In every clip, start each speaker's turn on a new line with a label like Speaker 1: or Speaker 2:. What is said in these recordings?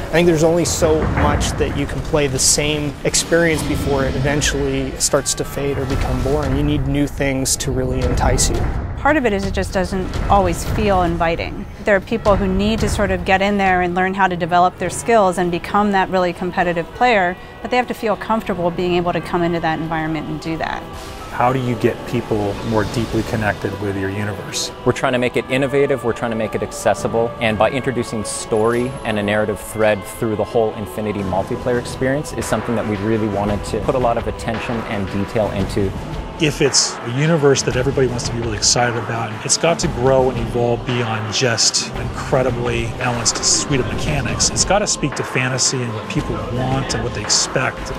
Speaker 1: I think there's only so much that you can play the same experience before it eventually starts to fade or become boring. You need new things to really entice you.
Speaker 2: Part of it is it just doesn't always feel inviting. There are people who need to sort of get in there and learn how to develop their skills and become that really competitive player, but they have to feel comfortable being able to come into that environment and do that.
Speaker 3: How do you get people more deeply connected with your universe?
Speaker 4: We're trying to make it innovative, we're trying to make it accessible, and by introducing story and a narrative thread through the whole Infinity multiplayer experience is something that we really wanted to put a lot of attention and detail into.
Speaker 3: If it's a universe that everybody wants to be really excited about, it's got to grow and evolve beyond just an incredibly balanced suite of mechanics. It's got to speak to fantasy and what people want and what they expect.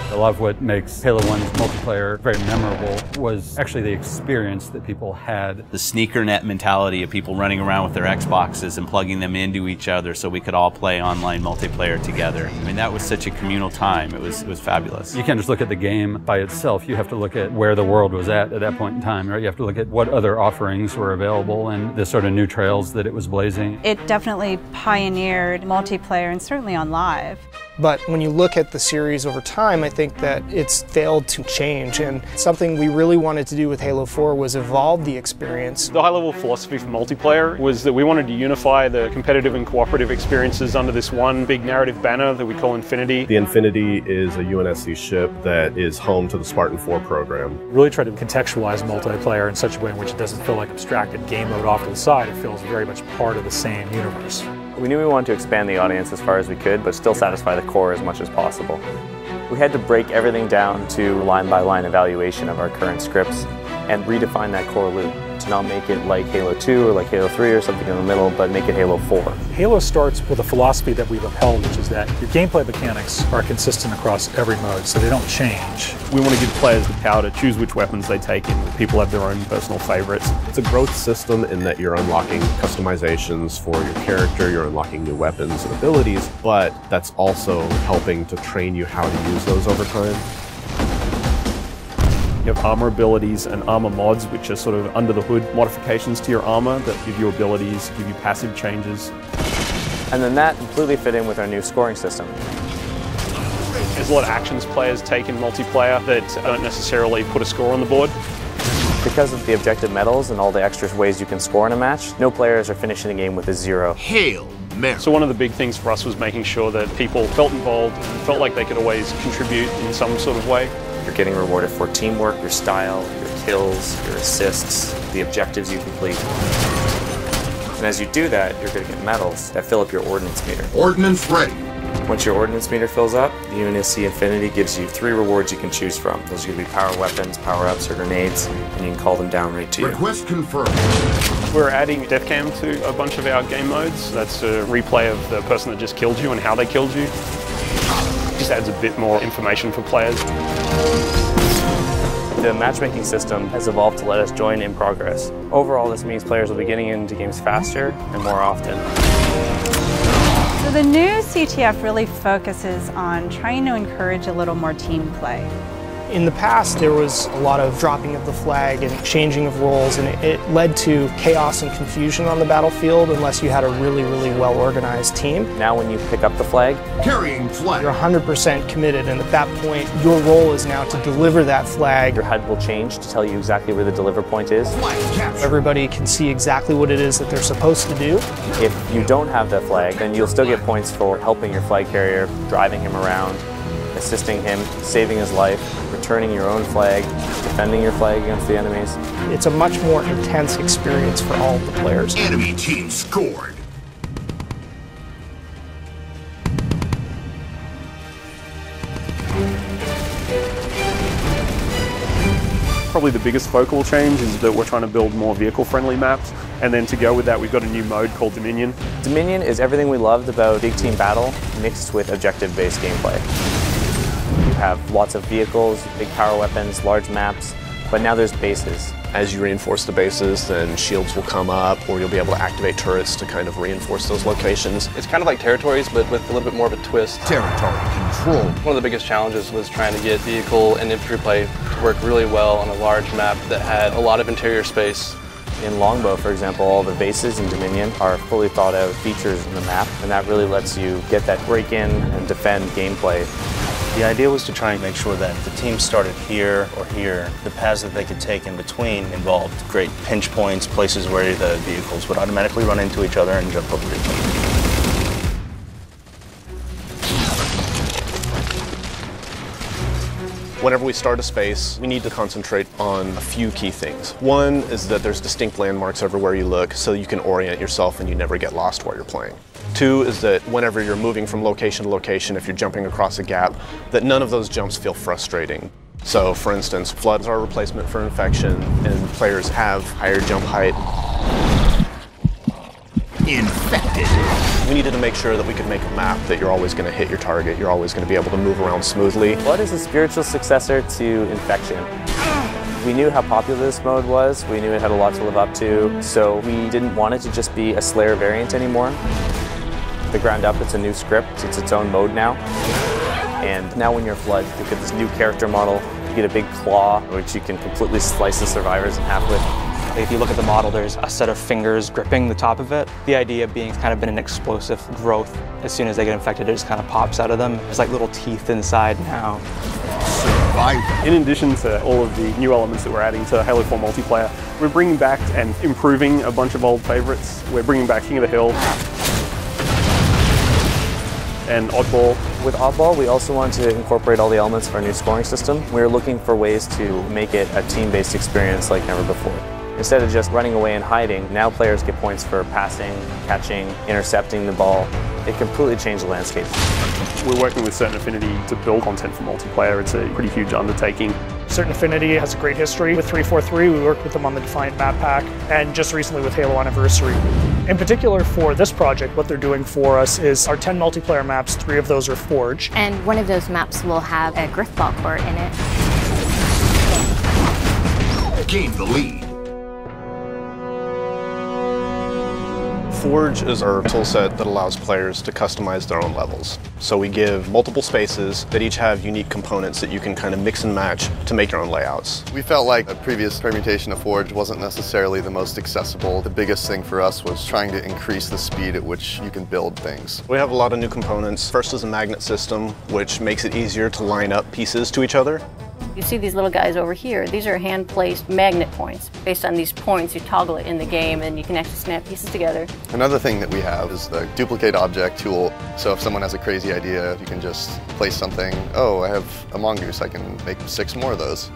Speaker 5: A lot of what makes Halo 1's multiplayer very memorable was actually the experience that people had.
Speaker 6: The sneaker net mentality of people running around with their Xboxes and plugging them into each other so we could all play online multiplayer together. I mean, that was such a communal time. It was fabulous.
Speaker 5: You can't just look at the game by itself. You have to look at where the world was at that point in time, right? You have to look at what other offerings were available and the sort of new trails that it was blazing.
Speaker 2: It definitely pioneered multiplayer and certainly on live.
Speaker 1: But when you look at the series over time, I think that it's failed to change, and something we really wanted to do with Halo 4 was evolve the experience.
Speaker 7: The high-level philosophy for multiplayer was that we wanted to unify the competitive and cooperative experiences under this one big narrative banner that we call Infinity.
Speaker 8: The Infinity is a UNSC ship that is home to the Spartan 4 program.
Speaker 3: Really try to contextualize multiplayer in such a way in which it doesn't feel like abstracted game mode off to the side. It feels very much part of the same universe.
Speaker 9: We knew we wanted to expand the audience as far as we could, but still satisfy the core as much as possible. We had to break everything down to line-by-line evaluation of our current scripts and redefine that core loop to not make it like Halo 2 or like Halo 3 or something in the middle, but make it Halo 4.
Speaker 3: Halo starts with a philosophy that we've upheld, which is that your gameplay mechanics are consistent across every mode, so they don't change.
Speaker 7: We want to give players the power to choose which weapons they take in. People have their own personal favorites.
Speaker 8: It's a growth system in that you're unlocking customizations for your character, you're unlocking new weapons and abilities, but that's also helping to train you how to use those over time.
Speaker 7: You have armor abilities and armor mods, which are sort of under the hood modifications to your armor that give you abilities, give you passive changes.
Speaker 9: And then that completely fit in with our new scoring system.
Speaker 7: There's a lot of actions players take in multiplayer that don't necessarily put a score on the board.
Speaker 9: Because of the objective medals and all the extra ways you can score in a match, no players are finishing the game with a 0.
Speaker 10: Hail Mary.
Speaker 7: So one of the big things for us was making sure that people felt involved and felt like they could always contribute in some sort of way.
Speaker 9: You're getting rewarded for teamwork, your style, your kills, your assists, the objectives you complete. And as you do that, you're going to get medals that fill up your ordnance meter.
Speaker 10: Ordnance ready.
Speaker 9: Once your ordnance meter fills up, the UNSC Infinity gives you 3 rewards you can choose from. Those are going to be power weapons, power-ups, or grenades, and you can call them down right to you.
Speaker 10: Request confirmed.
Speaker 7: We're adding death cam to a bunch of our game modes. That's a replay of the person that just killed you and how they killed you. Just adds a bit more information for players.
Speaker 9: The matchmaking system has evolved to let us join in progress. Overall, this means players will be getting into games faster and more often.
Speaker 2: So the new CTF really focuses on trying to encourage a little more team play.
Speaker 1: In the past, there was a lot of dropping of the flag and changing of roles, and it led to chaos and confusion on the battlefield unless you had a really, really well-organized team.
Speaker 9: Now when you pick up the flag,
Speaker 10: carrying flag,
Speaker 1: you're 100% committed, and at that point, your role is now to deliver that flag.
Speaker 9: Your HUD will change to tell you exactly where the deliver point is.
Speaker 1: Everybody can see exactly what it is that they're supposed to do.
Speaker 9: If you don't have that flag, then you'll still get points for helping your flag carrier, driving him around, assisting him, saving his life, returning your own flag, defending your flag against the enemies.
Speaker 1: It's a much more intense experience for all of the players.
Speaker 10: Enemy team scored.
Speaker 7: Probably the biggest focal change is that we're trying to build more vehicle-friendly maps, and then to go with that, we've got a new mode called Dominion.
Speaker 9: Dominion is everything we loved about big team battle mixed with objective-based gameplay. You have lots of vehicles, big power weapons, large maps, but now there's bases.
Speaker 8: As you reinforce the bases, then shields will come up, or you'll be able to activate turrets to kind of reinforce those locations.
Speaker 11: It's kind of like territories, but with a little bit more of a twist.
Speaker 10: Territory control.
Speaker 11: One of the biggest challenges was trying to get vehicle and infantry play to work really well on a large map that had a lot of interior space.
Speaker 9: In Longbow, for example, all the bases in Dominion are fully thought out features in the map, and that really lets you get that break-in and defend gameplay.
Speaker 12: The idea was to try and make sure that if the team started here or here, the paths that they could take in between involved great pinch points, places where the vehicles would automatically run into each other and jump over each other.
Speaker 8: Whenever we start a space, we need to concentrate on a few key things. One is that there's distinct landmarks everywhere you look, so you can orient yourself and you never get lost while you're playing. Two is that whenever you're moving from location to location, if you're jumping across a gap, that none of those jumps feel frustrating. So for instance, floods are a replacement for infection, and players have higher jump height.
Speaker 10: Infected.
Speaker 8: We needed to make sure that we could make a map that you're always going to hit your target, you're always going to be able to move around smoothly.
Speaker 9: Flood is a spiritual successor to Infection. We knew how popular this mode was, we knew it had a lot to live up to, so we didn't want it to just be a Slayer variant anymore. The ground up, it's a new script, it's its own mode now. And now when you're Flood, you get this new character model, you get a big claw, which you can completely slice the survivors in half with.
Speaker 13: If you look at the model, there's a set of fingers gripping the top of it. The idea being it's kind of been an explosive growth. As soon as they get infected, it just kind of pops out of them. There's like little teeth inside now.
Speaker 10: Survivor.
Speaker 7: In addition to all of the new elements that we're adding to Halo 4 multiplayer, we're bringing back and improving a bunch of old favorites. We're bringing back King of the Hill and Oddball.
Speaker 9: With Oddball, we also wanted to incorporate all the elements of our new scoring system. We were looking for ways to make it a team-based experience like never before. Instead of just running away and hiding, now players get points for passing, catching, intercepting the ball. It completely changed the landscape.
Speaker 7: We're working with Certain Affinity to build content for multiplayer. It's a pretty huge undertaking.
Speaker 1: Certain Affinity has a great history with 343. We worked with them on the Defiant map pack, and just recently with Halo Anniversary. In particular for this project, what they're doing for us is our 10 multiplayer maps, 3 of those are Forge.
Speaker 14: And one of those maps will have a Griffball core in it.
Speaker 10: Gain the lead.
Speaker 8: Forge is our toolset that allows players to customize their own levels. So we give multiple spaces that each have unique components that you can kind of mix and match to make your own layouts.
Speaker 15: We felt like a previous permutation of Forge wasn't necessarily the most accessible. The biggest thing for us was trying to increase the speed at which you can build things.
Speaker 8: We have a lot of new components. First is a magnet system, which makes it easier to line up pieces to each other.
Speaker 16: You see these little guys over here. These are hand-placed magnet points. Based on these points, you toggle it in the game and you can actually snap pieces together.
Speaker 15: Another thing that we have is the duplicate object tool. So if someone has a crazy idea, you can just place something. Oh, I have a mongoose. I can make 6 more of those.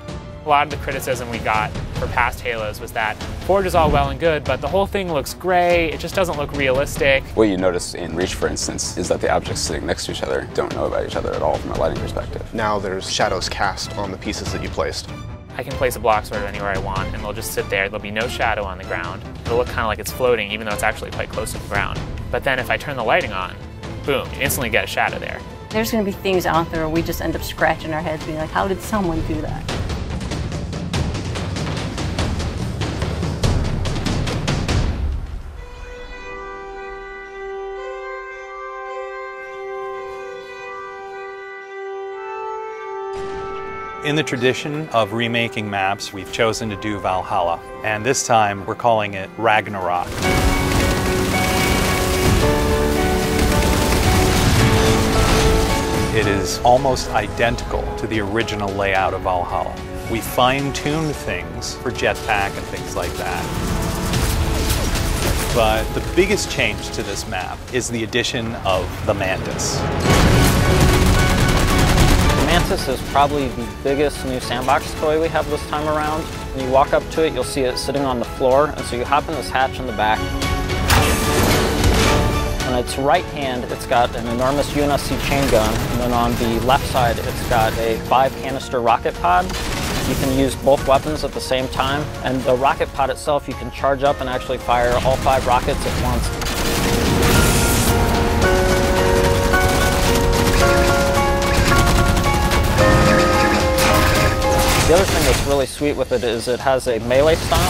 Speaker 17: A lot of the criticism we got for past Halos was that Forge is all well and good, but the whole thing looks gray, it just doesn't look realistic.
Speaker 18: What you notice in Reach, for instance, is that the objects sitting next to each other don't know about each other at all from a lighting perspective.
Speaker 8: Now there's shadows cast on the pieces that you placed.
Speaker 17: I can place a block sort of anywhere I want, and they'll just sit there. There'll be no shadow on the ground. It'll look kind of like it's floating, even though it's actually quite close to the ground. But then if I turn the lighting on, boom, you instantly get a shadow there.
Speaker 16: There's going to be things out there where we just end up scratching our heads being like, how did someone do that?
Speaker 19: In the tradition of remaking maps, we've chosen to do Valhalla, and this time we're calling it Ragnarok. It is almost identical to the original layout of Valhalla. We fine-tuned things for jetpack and things like that. But the biggest change to this map is the addition of the Mantis.
Speaker 20: Mantis is probably the biggest new sandbox toy we have this time around. When you walk up to it, you'll see it sitting on the floor, and so you hop in this hatch in the back. On its right hand, it's got an enormous UNSC chain gun, and then on the left side, it's got a 5-canister rocket pod. You can use both weapons at the same time, and the rocket pod itself, you can charge up and actually fire all 5 rockets at once. The other thing that's really sweet with it is it has a melee stomp.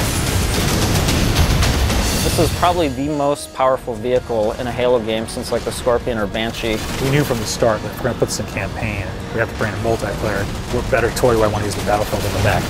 Speaker 20: This is probably the most powerful vehicle in a Halo game since like the Scorpion or Banshee.
Speaker 3: We knew from the start that if we're going to put this in campaign, we have to bring in multiplayer. What better toy do I want to use the Battlefield than the mech?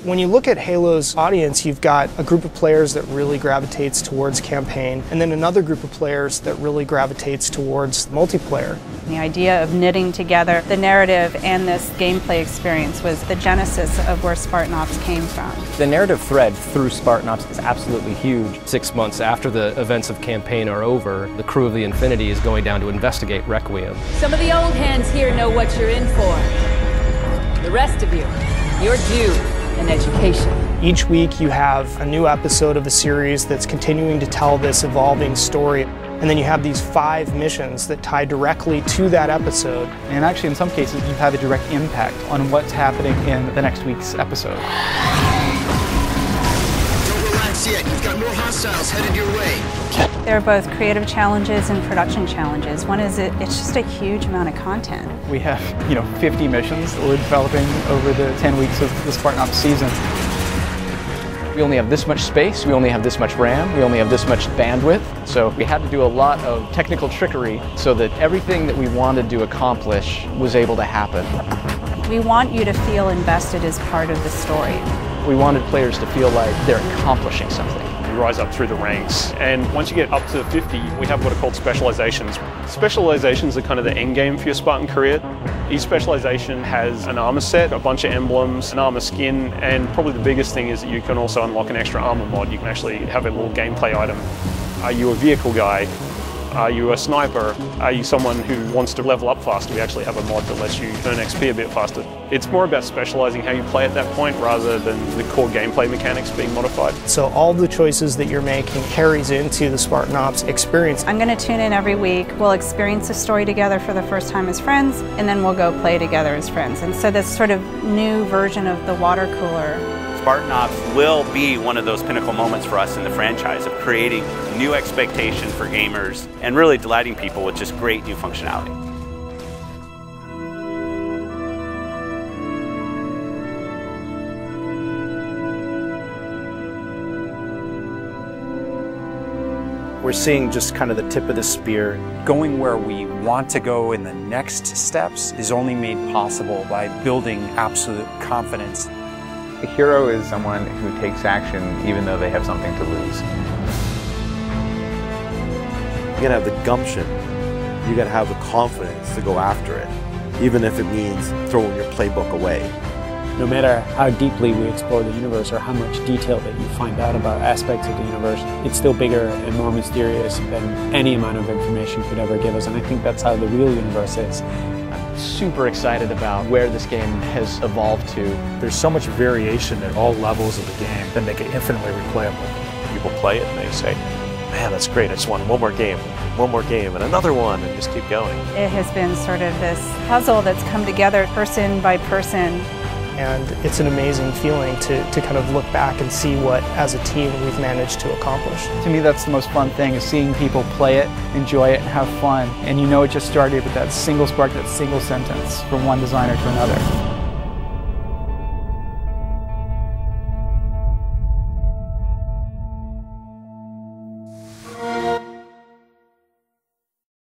Speaker 21: When you look at Halo's audience, you've got a group of players that really gravitates towards campaign, and then another group of players that really gravitates towards multiplayer.
Speaker 2: The idea of knitting together the narrative and this gameplay experience was the genesis of where Spartan Ops came from.
Speaker 4: The narrative thread through Spartan Ops is absolutely huge.
Speaker 22: 6 months after the events of campaign are over, the crew of the Infinity is going down to investigate Requiem.
Speaker 23: Some of the old hands here know what you're in for. The rest of you, you're due an education.
Speaker 21: Each week you have a new episode of a series that's continuing to tell this evolving story. And then you have these 5 missions that tie directly to that episode.
Speaker 24: And actually in some cases you have a direct impact on what's happening in the next week's episode.
Speaker 10: Don't relax yet, you've got more hostiles headed your way.
Speaker 2: There are both creative challenges and production challenges. One is it's just a huge amount of content.
Speaker 24: We have, 50 missions that we're developing over the 10 weeks of the Spartan Ops season. We only have this much space, we only have this much RAM, we only have this much bandwidth. So we had to do a lot of technical trickery so that everything that we wanted to accomplish was able to happen.
Speaker 2: We want you to feel invested as part of the story.
Speaker 24: We wanted players to feel like they're accomplishing something.
Speaker 7: You rise up through the ranks, and once you get up to 50, we have what are called specializations. Specializations are kind of the end game for your Spartan career. Each specialization has an armor set, a bunch of emblems, an armor skin, and probably the biggest thing is that you can also unlock an extra armor mod. You can actually have a little gameplay item. Are you a vehicle guy? Are you a sniper? Are you someone who wants to level up faster? We actually have a mod that lets you earn XP a bit faster. It's more about specializing how you play at that point rather than the core gameplay mechanics being modified.
Speaker 21: So all the choices that you're making carries into the Spartan Ops experience.
Speaker 2: I'm going to tune in every week. We'll experience the story together for the first time as friends, and then we'll go play together as friends. And so this sort of new version of the water cooler.
Speaker 6: Spartan Ops will be one of those pinnacle moments for us in the franchise of creating new expectation for gamers and really delighting people with just great new functionality.
Speaker 25: We're seeing just kind of the tip of the spear. Going where we want to go in the next steps is only made possible by building absolute confidence.
Speaker 26: A hero is someone who takes action even though they have something to lose.
Speaker 27: You gotta have the gumption. You gotta have the confidence to go after it, even if it means throwing your playbook away.
Speaker 28: No matter how deeply we explore the universe or how much detail that you find out about aspects of the universe, it's still bigger and more mysterious than any amount of information could ever give us. And I think that's how the real universe is.
Speaker 24: Super excited about where this game has evolved to.
Speaker 3: There's so much variation at all levels of the game that make it infinitely replayable.
Speaker 29: People play it and they say, man, that's great, I just want one more game, and another one, and just keep going.
Speaker 2: It has been sort of this puzzle that's come together person by person.
Speaker 21: And it's an amazing feeling to kind of look back and see what, as a team, we've managed to accomplish.
Speaker 24: To me, that's the most fun thing, is seeing people play it, enjoy it, and have fun. And you know it just started with that single spark, that single sentence from one designer to another.